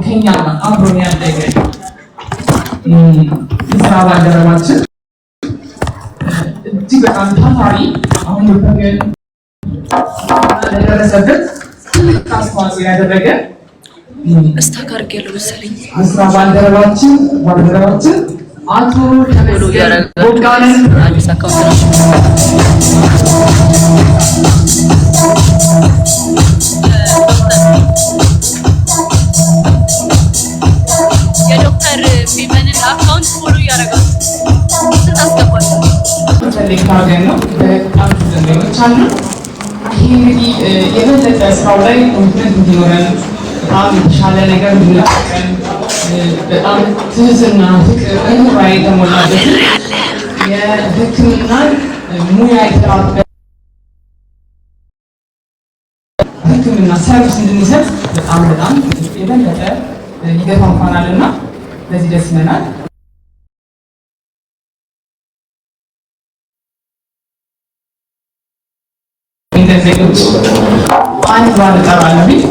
ከኛ አብሮን ያደገ የስራ ባልደረባችን እጅግ በጣም ታታሪ አሁን ለደረሰበት አስተዋጽኦ ያደረገ እስታካርግ ያለው መሰለኝ የስራ ባልደረባችን አቶ ቦጋለን አዲስ አካውንት የዶክተር ቢመንን አካውንት ፎሎ ያደርጋል ስታስገባል ተለካገን ነው በጣም ደንበኞች አሉ። ይሄ እንግዲህ የበለጠ ስራው ላይ ኮንፊደንስ እንዲኖረን በጣም የተሻለ ነገር እንድንላቀን በጣም ትህትና፣ ፍቅር፣ ራዕይ የተሞላበት የሕክምና ሙያ የተራቀቀ ሕክምና ሰርቪስ እንድንሰጥ በጣም የበለጠ ይገፋፋናልና ለዚህ ደስ ይለናል። እንደዚህ አንድ ባለ ጠራለኝ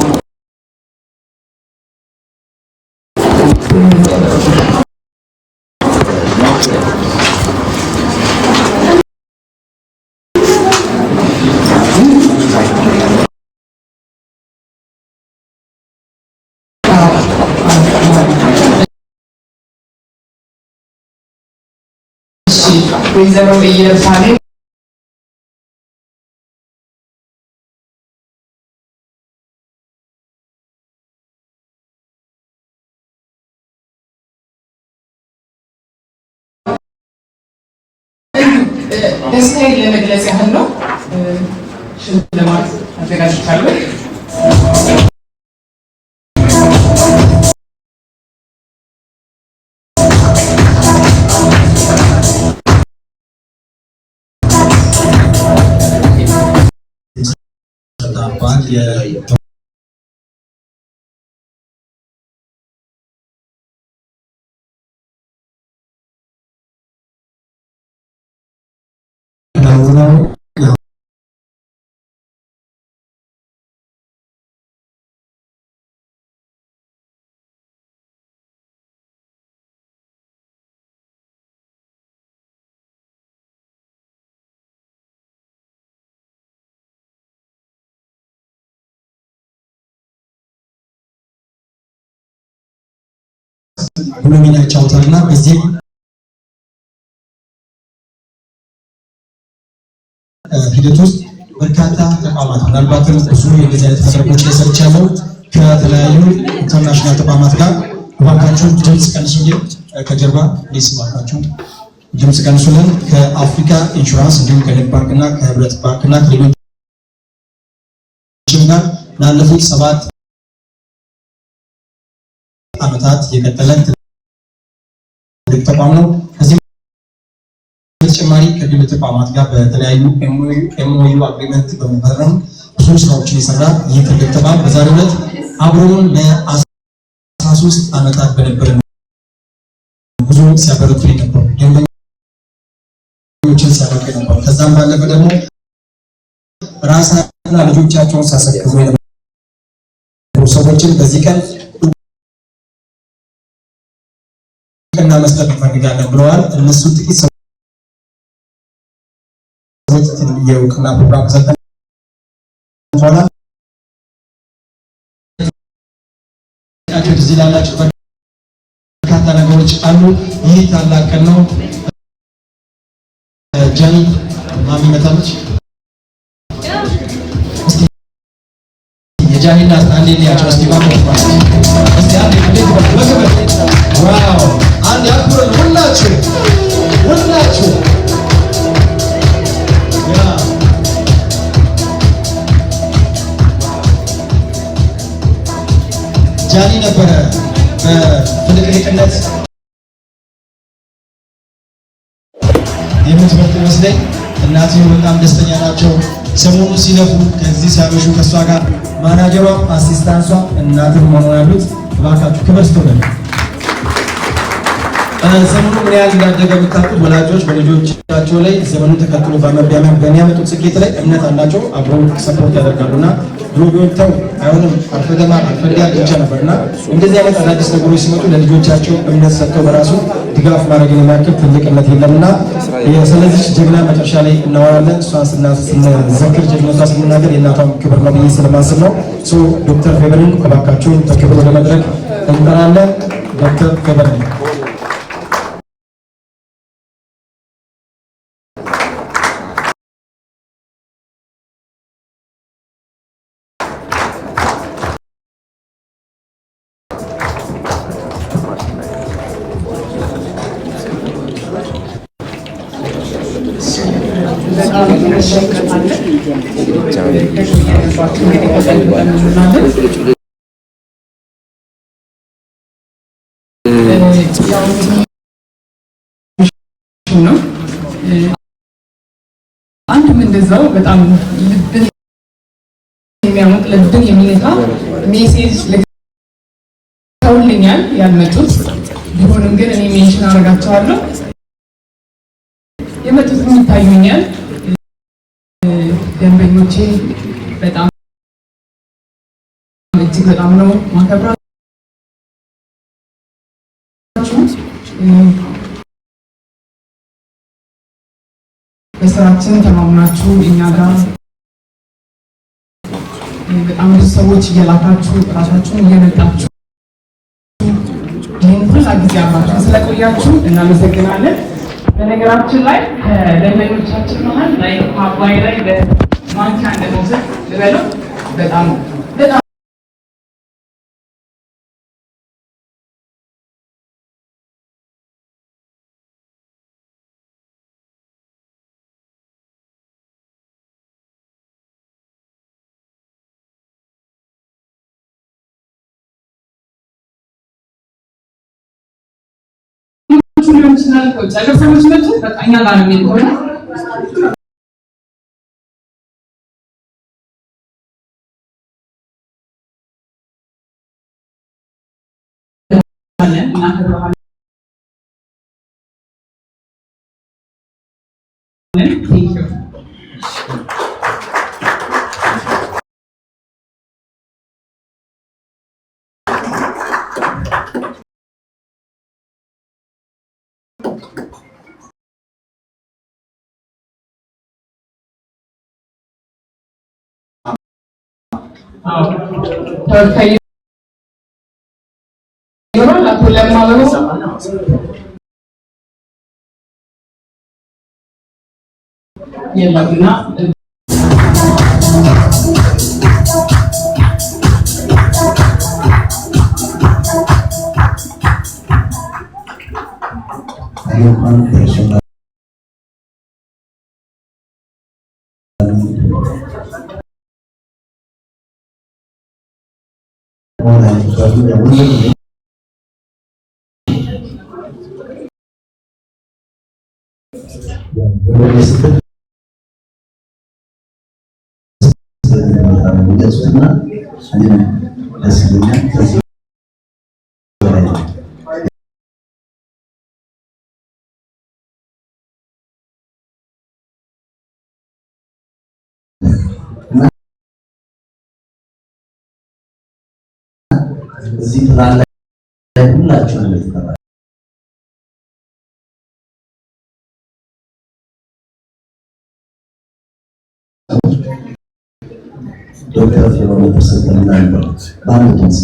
ወይዘሮ ኢየሩሳሌም ደስታዬን ለመግለጽ ያህል ነው ሽልማት አዘጋጅቻለሁ። ሁሉም ያጫውታልና በዚህ ሂደት ውስጥ በርካታ ተቋማት ምናልባትም ብዙ የዚህ አይነት መድረኮች ላይ ሰርቻለሁ ከተለያዩ ኢንተርናሽናል ተቋማት ጋር እባካችሁ ድምፅ ቀንሱልን። ከጀርባ ፕሊስ እባካችሁ ድምፅ ቀንሱልን። ከአፍሪካ ኢንሹራንስ እንዲሁም ከንግድ ባንክና ከህብረት ባንክና ከሌሎችም ጋር ላለፉት 7 ዓመታት የቀጠለ ትልቅ ተቋም ነው። ከዚህ በተጨማሪ ከግል ተቋማት ጋር በተለያዩ ኤምኦዩ አግሪመንት በመፈረም ብዙ ስራዎችን የሰራ ይህ ትልቅ ተቋም በዛሬው ዕለት አብሮን ለ13 ዓመታት በነበረ ብዙ ሲያበረቱ ነበር፣ ደንበኞችን ሲያበረቱ ነበር። ከዛም ባለፈ ደግሞ ራሳቸውና ልጆቻቸውን ሲያሰክሩ የነበሩ ሰዎችን በዚህ ቀን እና መስጠት እንፈልጋለን ብለዋል። እነሱ ጥቂት ሰዎች የእውቅና ፕሮግራም ከሰጠን በኋላ እዚህ ላላችሁ በርካታ ነገሮች አሉ። ይህ ታላቅ ቀን ነው። ጃኒ ማሚ መጣለች። የጃኒና አንዴ ሊያቸው እስቲ ባቆም እስቲ አንዴ ዋው አንድ ያኩረን ሁላችሁ ጃኒ ነበረ በፍልቅልቅነት የምትመርጥ ይመስለኝ። እናትየው በጣም ደስተኛ ናቸው። ሰሞኑ ሲለፉ ከዚህ ሲያበሹ ከእሷ ጋር ማናጀሯ፣ አሲስታንሷ፣ እናትም ሆነው ያሉት እባካችሁ ክብር ስጡልን። ዘመኑ ምን ያህል እንዳደገ የምታውቁት ወላጆች በልጆቻቸው ላይ ዘመኑ ተከትሎ በሚያመጡት ስኬት ላይ እምነት አላቸው፣ አብረው ሰፖርት ያደርጋሉና ብሎ ቢወጣው አይሆንም አልፈገማ አልፈጋ ብቻ ነበርና እንደዚህ አይነት አዳዲስ ነገሮች ሲመጡ ለልጆቻቸው እምነት ሰጥተው በራሱ ድጋፍ ማድረግን የሚያክል ትልቅነት የለምና ስለዚህ ጀግና መጨረሻ ላይ እናወራለን። እሷን ስንዘክር ጀግኖቷ ስንናገር የእናቷም ክብር ነው ብዬ ስለማስብ ነው። ዶክተር ፌቨንን እባካችሁን በክብር ወደ መድረክ እንጠራለን። ዶክተር ፌቨርን ነው አንድም እንደዛው በጣም ልብን የሚያሞቅ ልብን የሚነካ ሜሴጅ ልከውልኛል ያልመጡት ቢሆንም ግን እኔ ሜንሽን አደርጋቸዋለሁ። የመጡት ይታዩኛል። ደንበኞቼ በጣም እጅግ በጣም ነው ማከብራችሁ። በስራችን ተማምናችሁ እኛ ጋር በጣም ብዙ ሰዎች እየላካችሁ ራሳችሁን እየመጣችሁ ይህን ሁላ ጊዜ አብራችሁ ስለቆያችሁ እናመሰግናለን። በነገራችን ላይ ከደንበኞቻችን መሀል ላይ አባይ ላይ በማንኪያ እንደመውሰድ ልበለው በጣም ሊሆን ይችላል። ከውጭ ሀገር ሰዎች መጡ በቃ እኛ ጋር ነው የሚሆነው። እዚህ ፕላን ላይ ሁላችሁም ልትከፋ ዶክተር ፌቨን ተሰጥተናል ነበር ባንድ ድምጽ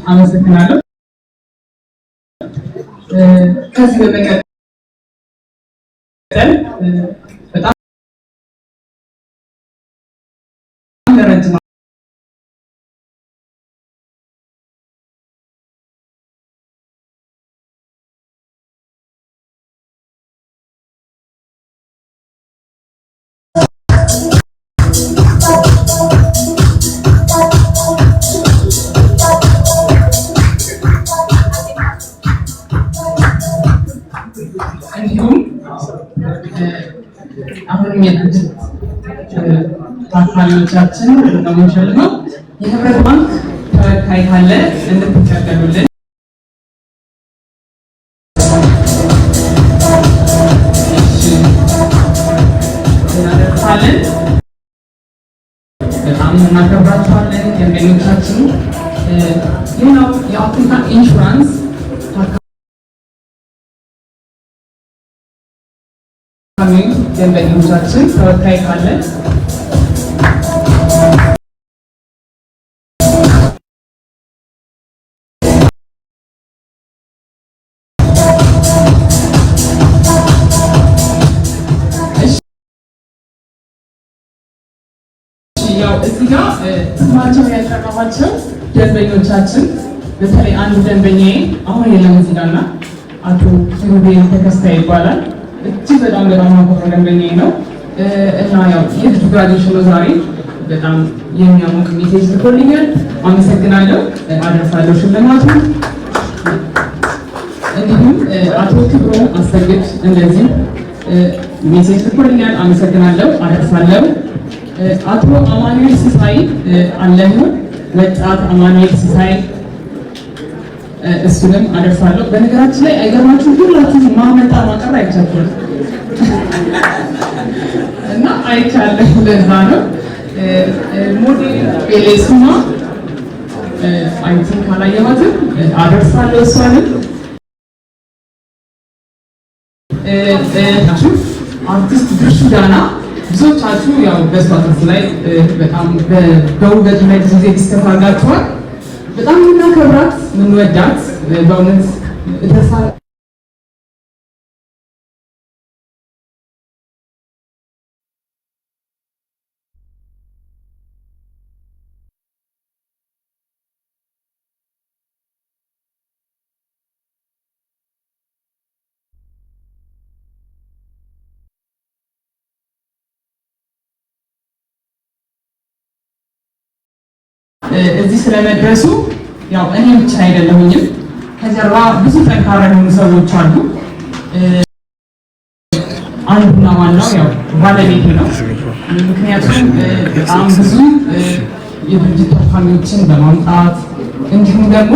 አመሰግናለሁ። ከዚህ በመቀጠል በጣም ረጅም እንዲሁም አሁንም የድርጅት ታካሚዎቻችን ነው የምንሸልመው። የህብረት ባንክ ተወካይ ካለ እንድትቀበሉልን እናደርሳለን። በጣም እናከብራችኋለን ደንበኞቻችን። ሌላው የአፍሪካ ኢንሹራንስ ደንበኞቻችን ተወካይ ካለ ያው እዚህ ጋር ስማቸው ያቀረባቸው ደንበኞቻችን በተለይ አንድ ደንበኛዬ አሁን የለም እዚህ ጋር እና አቶ ኪሩቤል ተከስታ ይባላል። እጅግ በጣም ማከብረው ደንበኛዬ ነው እና ያው የልጁ ግራጁዌሽን ነው ዛሬ። በጣም የሚያሞቅ ሜሴጅ ልኮልኛል። አመሰግናለሁ። አደርሳለሁ ሽልማቱ። እንዲሁም አቶ ክብሮ አሰግድ እንደዚህ ሜሴጅ ልኮልኛል። አመሰግናለሁ። አደርሳለሁ። አቶ አማኑኤል ሲሳይ አለሙ ወጣት አማኑኤል ሲሳይ እሱንም አደርሳለሁ። በነገራችን ላይ አይገርማችሁም? ሁላችሁም ማመጣ ማቀር አይቻችሁም እና አይቻለሁ። ለዛ ነው ሞዴል ቤሌሱማ አይቲን ካላየኋትም አደርሳለሁ። እሷንም አርቲስት ድርሹ ዳና ብዙዎቻችሁ ያው በስዋታስ ላይ በጣም በውበቱ ላይ ብዙ ጊዜ ዲስከስ አድርጋችኋል። በጣም የምናከብራት የምንወዳት በእውነት ተሳ እዚህ ስለመድረሱ ያው እኔ ብቻ አይደለሁኝም። ከጀርባ ብዙ ጠንካራ የሆኑ ሰዎች አሉ። አንዱና ዋናው ያው ባለቤቴ ነው። ምክንያቱም በጣም ብዙ የድርጅት ታካሚዎችን በማምጣት እንዲሁም ደግሞ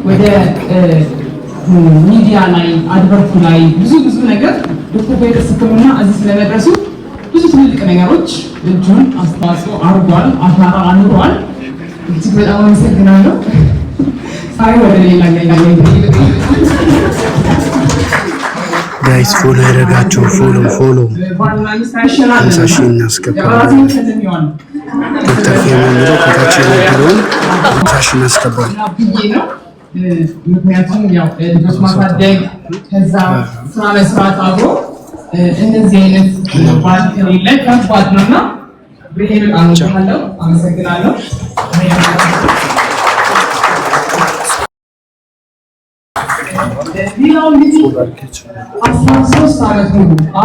ወደ ሚዲያ ላይ አድቨርቱ ላይ ብዙ ነገር ዶክተር ቬይረስ ሕክምና እዚህ ስለመድረሱ ብዙ ትልልቅ ነገሮች እጁን አስተዋጽኦ አድርጓል፣ አሻራ አኑሯል። እጅግ በጣም አመሰግናለሁ። ሳይ ወደ ሌላ ጋይስ ፎሎ ያደረጋችሁ ፎሎ አንሳሽ እናስገባለን። ዶክተር ፌመንዶ ከታች የነበረውን አንሳሽ እናስገባለን። ምክንያቱም ያው ልጆች ማሳደግ ከዛ ስራ መስራት አብሮ እንደዚህ አይነት ባል ከሌለ ከባድ ነውና ብሄር አመሰግናለሁ። ሌላው እንግዲህ 13 ዓመት ሙሉ